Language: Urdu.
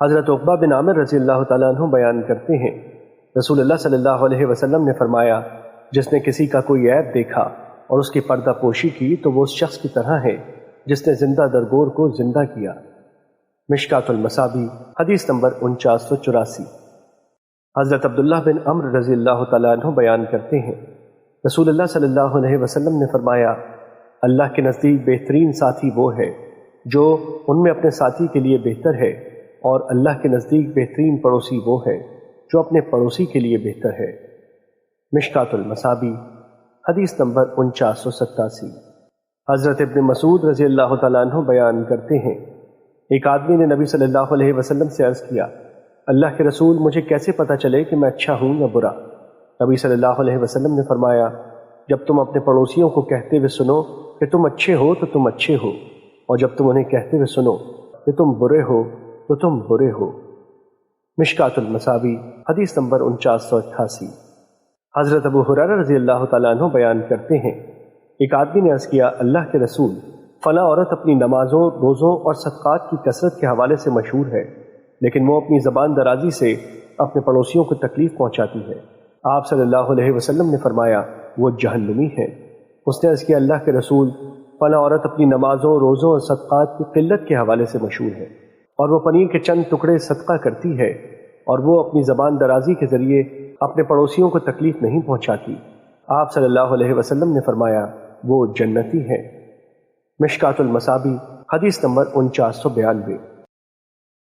حضرت عقبہ بن عامر رضی اللہ تعالیٰ عنہ بیان کرتے ہیں، رسول اللہ صلی اللہ علیہ وسلم نے فرمایا، جس نے کسی کا کوئی عیب دیکھا اور اس کی پردہ پوشی کی تو وہ اس شخص کی طرح ہے جس نے زندہ درگور کو زندہ کیا۔ مشکات المصابیح حدیث نمبر 4984۔ حضرت عبداللہ بن عمرو رضی اللہ تعالیٰ عنہ بیان کرتے ہیں، رسول اللہ صلی اللہ علیہ وسلم نے فرمایا، اللہ کے نزدیک بہترین ساتھی وہ ہے جو ان میں اپنے ساتھی کے لیے بہتر ہے، اور اللہ کے نزدیک بہترین پڑوسی وہ ہے جو اپنے پڑوسی کے لیے بہتر ہے۔ مشکات المصابیح حدیث نمبر 4987۔ حضرت ابن مسعود رضی اللہ تعالیٰ عنہ بیان کرتے ہیں، ایک آدمی نے نبی صلی اللہ علیہ وسلم سے عرض کیا، اللہ کے رسول، مجھے کیسے پتہ چلے کہ میں اچھا ہوں یا برا؟ نبی صلی اللہ علیہ وسلم نے فرمایا، جب تم اپنے پڑوسیوں کو کہتے ہوئے سنو کہ تم اچھے ہو تو تم اچھے ہو، اور جب تم انہیں کہتے ہوئے سنو کہ تم برے ہو تو تم برے ہو۔ مشکات المصابیح حدیث نمبر 4988۔ حضرت ابو ہریرہ رضی اللہ تعالیٰ عنہ بیان کرتے ہیں، ایک آدمی نے عرض کیا، اللہ کے رسول، فلاں عورت اپنی نمازوں، روزوں اور صدقات کی کثرت کے حوالے سے مشہور ہے، لیکن وہ اپنی زبان درازی سے اپنے پڑوسیوں کو تکلیف پہنچاتی ہے۔ آپ صلی اللہ علیہ وسلم نے فرمایا، وہ جہنمی ہے۔ اس نے عرض کیا، اللہ کے رسول، فلاں عورت اپنی نمازوں، روزوں اور صدقات کی قلت کے حوالے سے مشہور ہے، اور وہ پنیر کے چند ٹکڑے صدقہ کرتی ہے، اور وہ اپنی زبان درازی کے ذریعے اپنے پڑوسیوں کو تکلیف نہیں پہنچاتی۔ آپ صلی اللہ علیہ وسلم نے فرمایا، وہ جنتی ہے۔ مشکات المصابیح حدیث نمبر 4992۔